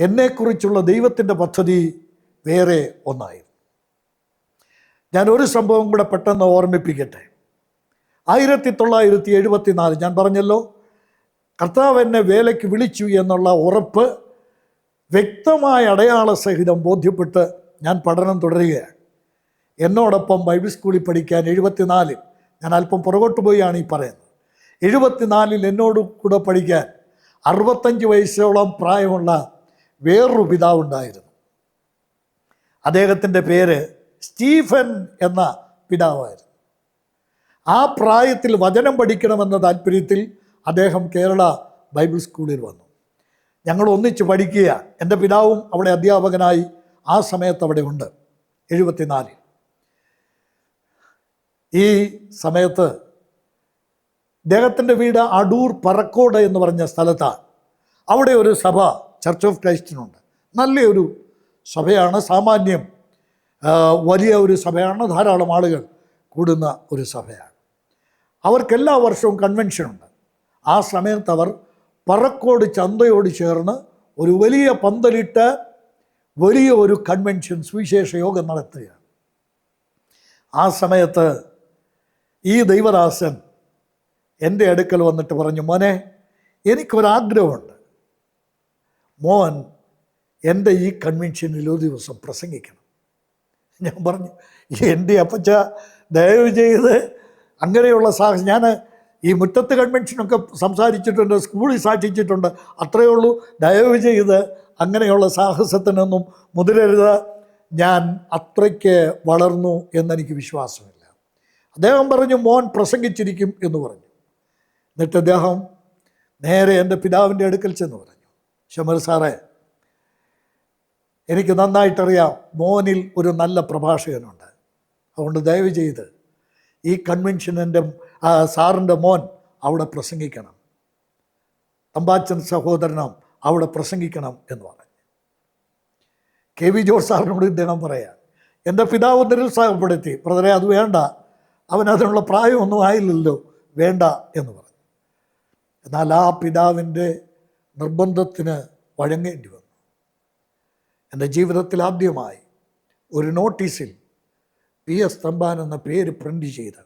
എന്നെക്കുറിച്ചുള്ള ദൈവത്തിൻ്റെ പദ്ധതി വേറെ ഒന്നായിരുന്നു. ഞാൻ ഒരു സംഭവം കൂടെ പെട്ടെന്ന് ഓർമ്മിപ്പിക്കട്ടെ. 1974 ഞാൻ പറഞ്ഞല്ലോ, കർത്താവ് എന്നെ വേലയ്ക്ക് വിളിച്ചു എന്നുള്ള ഉറപ്പ് വ്യക്തമായ അടയാള സഹിതം ബോധ്യപ്പെട്ട് ഞാൻ പഠനം തുടരുകയാണ്. എന്നോടൊപ്പം ബൈബിൾ സ്കൂളിൽ പഠിക്കാൻ 74, ഞാൻ അല്പം പുറകോട്ട് പോയാണ് ഈ പറയുന്നത്, 74 എന്നോട് കൂടെ പഠിക്കാൻ 65 വയസ്സോളം പ്രായമുള്ള വേറൊരു പിതാവുണ്ടായിരുന്നു. അദ്ദേഹത്തിൻ്റെ പേര് സ്റ്റീഫൻ എന്ന പിതാവായിരുന്നു. ആ പ്രായത്തിൽ വചനം പഠിക്കണമെന്ന താല്പര്യത്തിൽ അദ്ദേഹം കേരള ബൈബിൾ സ്കൂളിൽ വന്നു. ഞങ്ങൾ ഒന്നിച്ച് പഠിക്കുക. എൻ്റെ പിതാവും അവിടെ അധ്യാപകനായി ആ സമയത്ത് അവിടെ ഉണ്ട്. 74 ഈ സമയത്ത് അദ്ദേഹത്തിൻ്റെ വീട് അടൂർ പറക്കോട് എന്ന് പറഞ്ഞ സ്ഥലത്താണ്. അവിടെ ഒരു സഭ ചർച്ച് ഓഫ് ക്രൈസ്റ്റിനുണ്ട്. നല്ലൊരു സഭയാണ്, സാമാന്യം വലിയ ഒരു സഭയാണ്, ധാരാളം ആളുകൾ കൂടുന്ന ഒരു സഭയാണ്. അവർക്കെല്ലാ വർഷവും കൺവെൻഷനുണ്ട്. ആ സമയത്ത് അവർ പറക്കോട് ചന്തയോട് ചേർന്ന് ഒരു വലിയ പന്തലിട്ട് വലിയ ഒരു കൺവെൻഷൻ, സുവിശേഷ യോഗം നടത്തുകയാണ്. ആ സമയത്ത് ഈ ദൈവദാസൻ എൻ്റെ അടുക്കൽ വന്നിട്ട് പറഞ്ഞു, മോനെ, എനിക്കൊരാഗ്രഹമുണ്ട്, മോൻ എൻ്റെ ഈ കൺവെൻഷനിൽ ഒരു ദിവസം പ്രസംഗിക്കണം. ഞാൻ പറഞ്ഞു, എൻ്റെ അപ്പച്ച ദയവ് ചെയ്ത് അങ്ങനെയുള്ള സാഹചര്യം, ഞാൻ ഈ മുറ്റത്ത് കൺവെൻഷനൊക്കെ സംസാരിച്ചിട്ടുണ്ട്, സ്കൂളിൽ സാക്ഷിച്ചിട്ടുണ്ട്, അത്രയേ ഉള്ളൂ, ദയവ് ചെയ്ത് അങ്ങനെയുള്ള സാഹസത്തിനൊന്നും മുതിരരുത്, ഞാൻ അത്രയ്ക്ക് വളർന്നു എന്നെനിക്ക് വിശ്വാസമില്ല. അദ്ദേഹം പറഞ്ഞു, മോൻ പ്രസംഗിച്ചിരിക്കും എന്ന് പറഞ്ഞു. എന്നിട്ട് അദ്ദേഹം നേരെ എൻ്റെ പിതാവിൻ്റെ അടുക്കൽ ചെന്ന് പറഞ്ഞു, ഷമൽ സാറേ, എനിക്ക് നന്നായിട്ടറിയാം മോനിൽ ഒരു നല്ല പ്രഭാഷകനുണ്ട്, അതുകൊണ്ട് ദയവ് ചെയ്ത് ഈ കൺവെൻഷൻ്റെ സാറിൻ്റെ മോൻ അവിടെ പ്രസംഗിക്കണം, തമ്പാച്ചൻ സഹോദരനും അവിടെ പ്രസംഗിക്കണം എന്ന് പറഞ്ഞു. കെ വി ജോർജ് സാറിനോട് ഇദ്ദേഹം പറയാം, എൻ്റെ പിതാവ് നിരുത്സാഹപ്പെടുത്തി, ബ്രദറെ അത് വേണ്ട, അവനതിനുള്ള പ്രായമൊന്നും ആയില്ലല്ലോ, വേണ്ട എന്ന് പറഞ്ഞു. എന്നാൽ ആ പിതാവിൻ്റെ നിർബന്ധത്തിന് വഴങ്ങേണ്ടി വന്നു. എൻ്റെ ജീവിതത്തിൽ ആദ്യമായി ഒരു നോട്ടീസിൽ PS തമ്പാൻ എന്ന പേര് പ്രിൻ്റ് ചെയ്ത്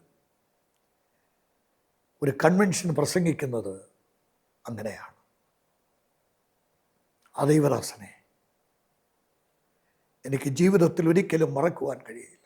ഒരു കൺവെൻഷൻ പ്രസംഗിക്കുന്നത് അങ്ങനെയാണ്. ആ ദൈവദാസനെ എനിക്ക് ജീവിതത്തിൽ ഒരിക്കലും മറക്കുവാൻ കഴിയില്ല.